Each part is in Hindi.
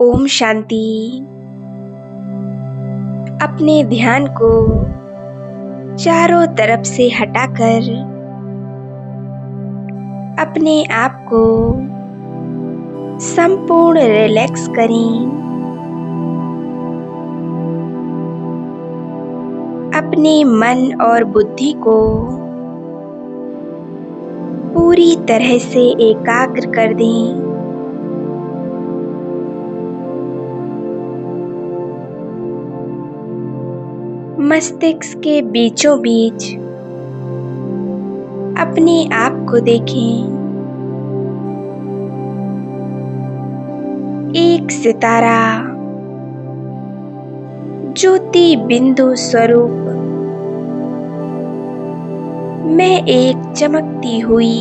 ओम शांति। अपने ध्यान को चारों तरफ से हटाकर अपने आप को संपूर्ण रिलैक्स करें। अपने मन और बुद्धि को पूरी तरह से एकाग्र कर दें। मस्तिष्क के बीचों बीच अपने आप को देखें। एक सितारा ज्योति बिंदु स्वरूप मैं एक चमकती हुई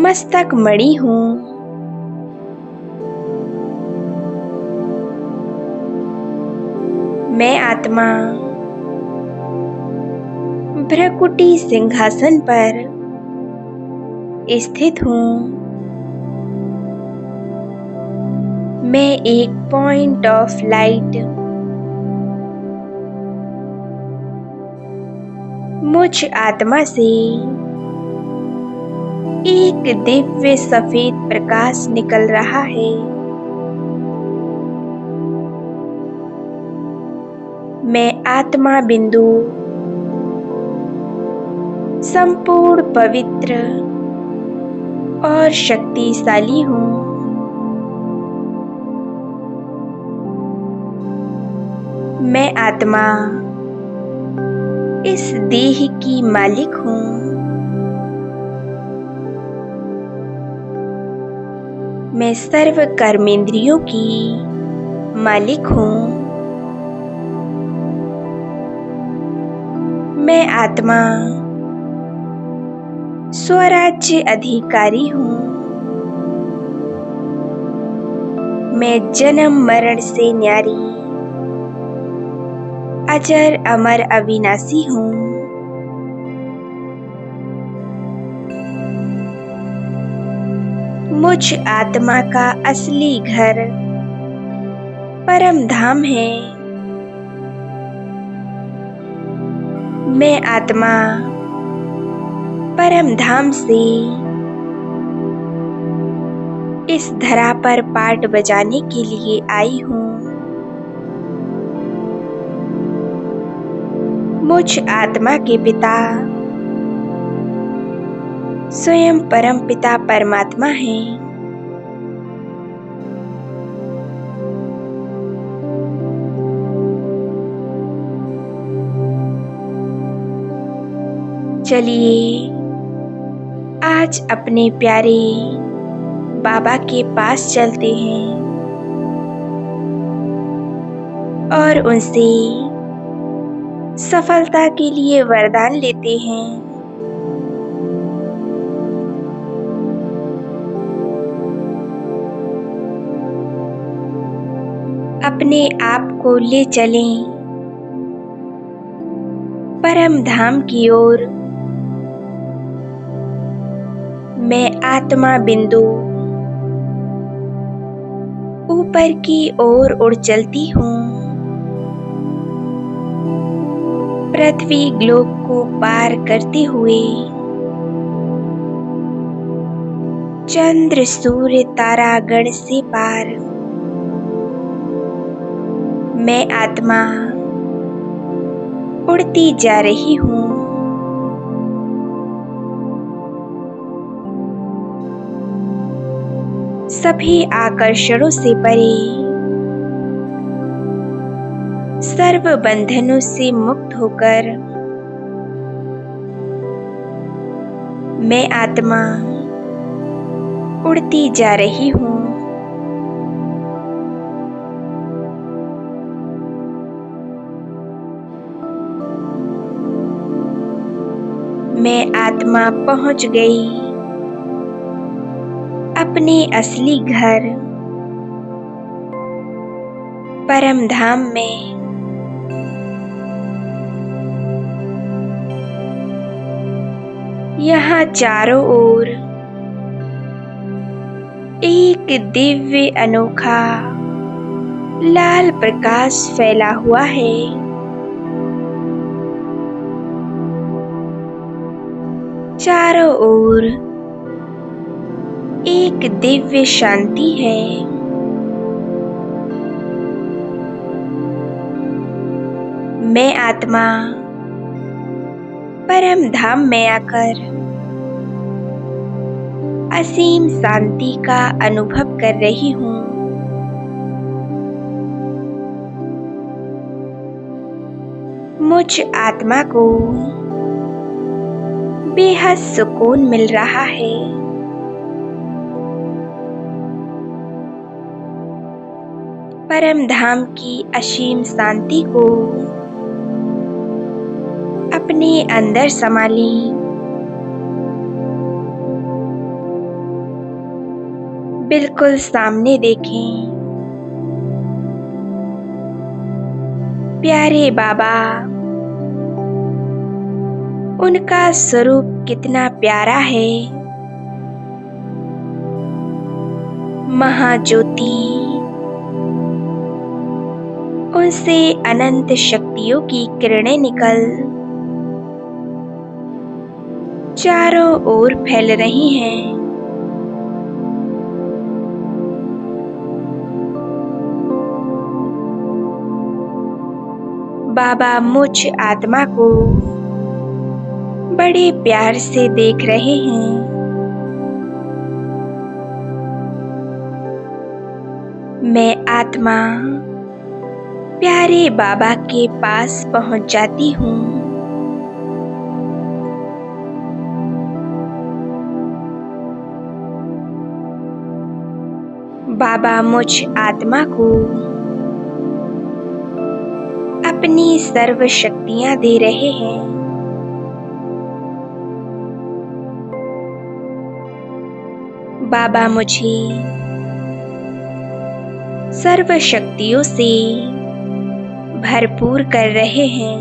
मस्तक मणि हूँ। मैं आत्मा भ्रकुटी सिंहासन पर स्थित हूँ। मैं एक पॉइंट ऑफ लाइट मुझ आत्मा से एक दिव्य सफेद प्रकाश निकल रहा है। मैं आत्मा बिंदु संपूर्ण पवित्र और शक्तिशाली हूँ। मैं आत्मा इस देह की मालिक हूँ। मैं सर्व कर्मेंद्रियों की मालिक हूँ। मैं आत्मा स्वराज्य अधिकारी हूँ। मैं जन्म मरण से न्यारी अजर अमर अविनाशी हूँ। मुझ आत्मा का असली घर परम धाम है। मैं आत्मा परम धाम से इस धरा पर पाठ बजाने के लिए आई हूँ। मुझ आत्मा के पिता स्वयं परम पिता परमात्मा हैं। चलिए आज अपने प्यारे बाबा के पास चलते हैं और उनसे सफलता के लिए वरदान लेते हैं। अपने आप को ले चलें परम धाम की ओर। मैं आत्मा बिंदु ऊपर की ओर उड़ चलती हूँ। पृथ्वी ग्लोब को पार करते हुए चंद्र सूर्य तारागण से पार मैं आत्मा उड़ती जा रही हूँ। सभी आकर्षणों से परे सर्व बंधनों से मुक्त होकर मैं आत्मा उड़ती जा रही हूँ। मैं आत्मा पहुँच गई अपने असली घर परम धाम में। यहाँ चारों ओर एक दिव्य अनोखा लाल प्रकाश फैला हुआ है। चारों ओर एक दिव्य शांति है। मैं आत्मा परम धाम में आकर असीम शांति का अनुभव कर रही हूँ। मुझ आत्मा को बेहद सुकून मिल रहा है। परम धाम की असीम शांति को अपने अंदर समा लें। बिल्कुल सामने देखें। प्यारे बाबा, उनका स्वरूप कितना प्यारा है। महाज्योति, उनसे अनंत शक्तियों की किरणें निकल चारों ओर फैल रही हैं। बाबा मुझ आत्मा को बड़े प्यार से देख रहे हैं। मैं आत्मा प्यारे बाबा के पास पहुंच जाती हूँ। बाबा मुझ आत्मा को अपनी सर्व शक्तियां दे रहे हैं। बाबा मुझे सर्व शक्तियों से भरपूर कर रहे हैं।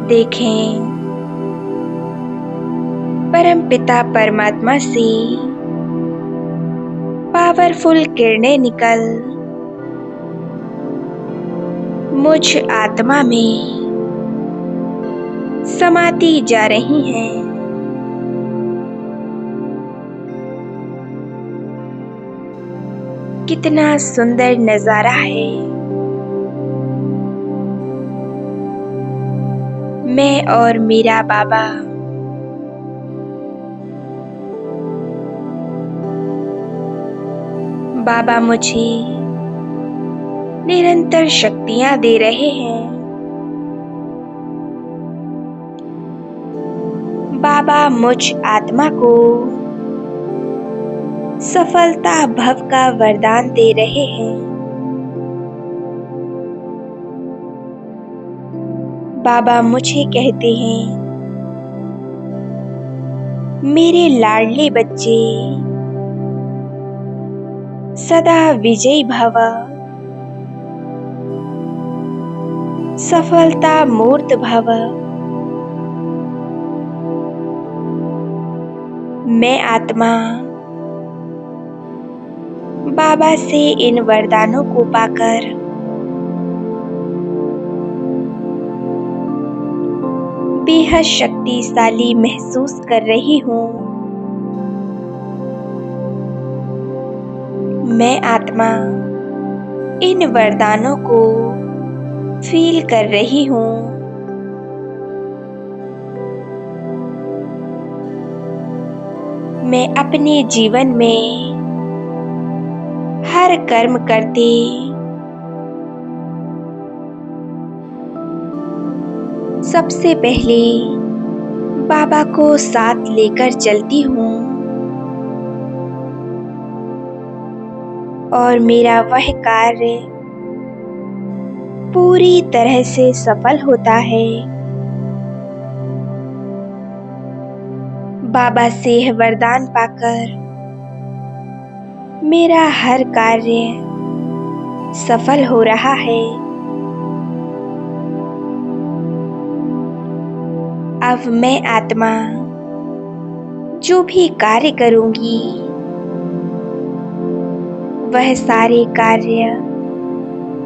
देखें, परमपिता परमात्मा से पावरफुल किरणें निकल मुझ आत्मा में समाती जा रही हैं। कितना सुंदर नजारा है। मैं और मेरा बाबा बाबा मुझे निरंतर शक्तियां दे रहे हैं। बाबा मुझ आत्मा को सफलता भव का वरदान दे रहे हैं। बाबा मुझे कहते हैं, मेरे लाडले बच्चे सदा विजयी भव, सफलता मूर्त भव। मैं आत्मा बाबा से इन वरदानों को पाकर बेहद शक्तिशाली महसूस कर रही हूँ। मैं आत्मा इन वरदानों को फील कर रही हूँ। मैं अपने जीवन में हर कर्म करते सबसे पहले बाबा को साथ लेकर चलती हूँ और मेरा वह कार्य पूरी तरह से सफल होता है। बाबा से वरदान पाकर मेरा हर कार्य सफल हो रहा है। अब मैं आत्मा जो भी कार्य करूंगी वह सारे कार्य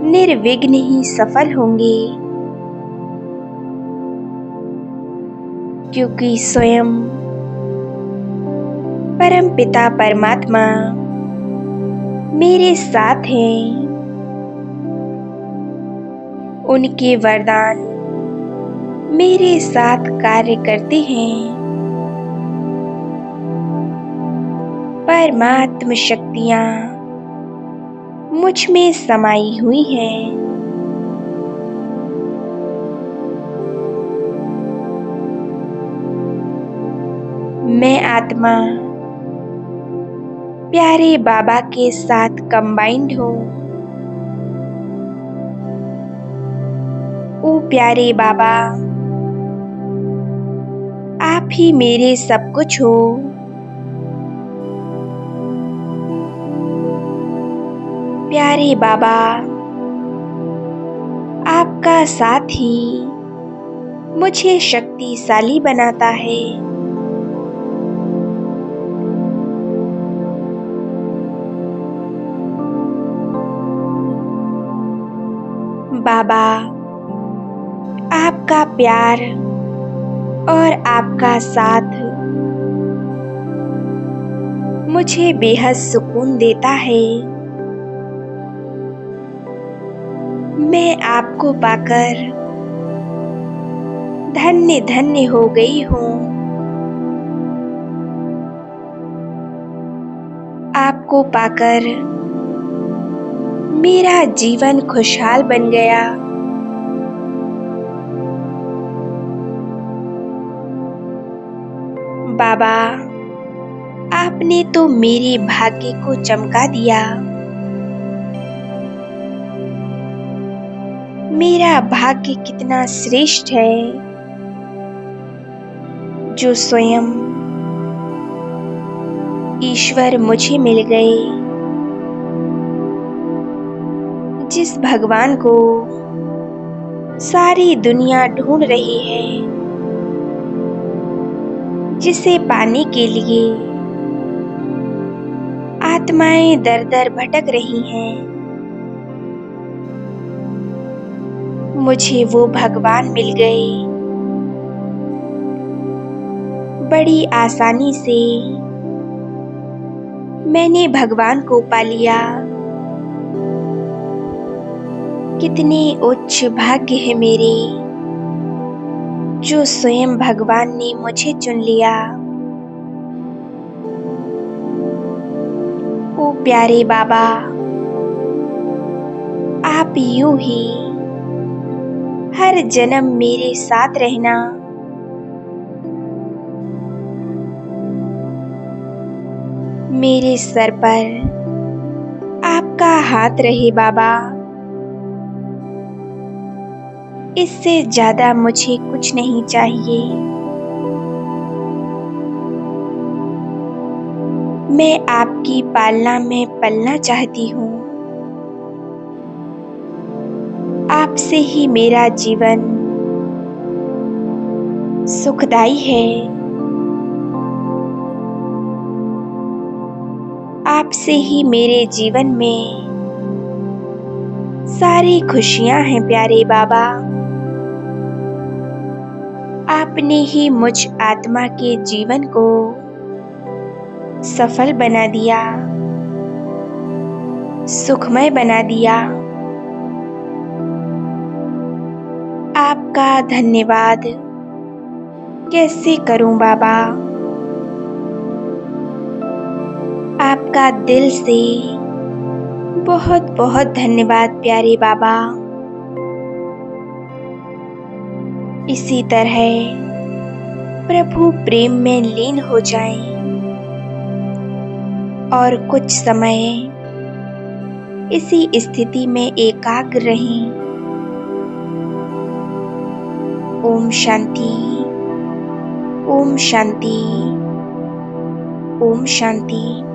निर्विघ्न ही सफल होंगे, क्योंकि स्वयं परमपिता परमात्मा मेरे साथ हैं। उनके वरदान मेरे साथ कार्य करते हैं। परमात्म शक्तियां मुझ में समाई हुई हैं। मैं आत्मा प्यारे बाबा के साथ कंबाइंड हूँ। ओ प्यारे बाबा, आप ही मेरे सब कुछ हो। प्यारे बाबा, आपका साथ ही मुझे शक्तिशाली बनाता है। बाबा, आपका प्यार और आपका साथ मुझे बेहद सुकून देता है। मैं आपको पाकर धन्य धन्य हो गई हूँ। आपको पाकर मेरा जीवन खुशहाल बन गया। बाबा, आपने तो मेरे भाग्य को चमका दिया। मेरा भाग्य कितना श्रेष्ठ है, जो स्वयं ईश्वर मुझे मिल गए। जिस भगवान को सारी दुनिया ढूंढ रही है, जिसे पाने के लिए आत्माएं दर दर भटक रही हैं, मुझे वो भगवान मिल गए। बड़ी आसानी से मैंने भगवान को पा लिया। कितने उच्च भाग्य है मेरे, जो स्वयं भगवान ने मुझे चुन लिया। ओ प्यारे बाबा, आप यूं ही हर जन्म मेरे साथ रहना। मेरे सर पर आपका हाथ रहे बाबा। इससे ज्यादा मुझे कुछ नहीं चाहिए। मैं आपकी पालना में पलना चाहती हूँ। आपसे ही मेरा जीवन सुखदायी है। आपसे ही मेरे जीवन में सारी खुशियां हैं प्यारे बाबा। आपने ही मुझ आत्मा के जीवन को सफल बना दिया, सुखमय बना दिया। आपका धन्यवाद कैसे करूं बाबा। आपका दिल से बहुत बहुत धन्यवाद प्यारे बाबा। इसी तरह प्रभु प्रेम में लीन हो जाएं और कुछ समय इसी स्थिति में एकाग्र रहें। ओम शांति, ओम शांति, ओम शांति।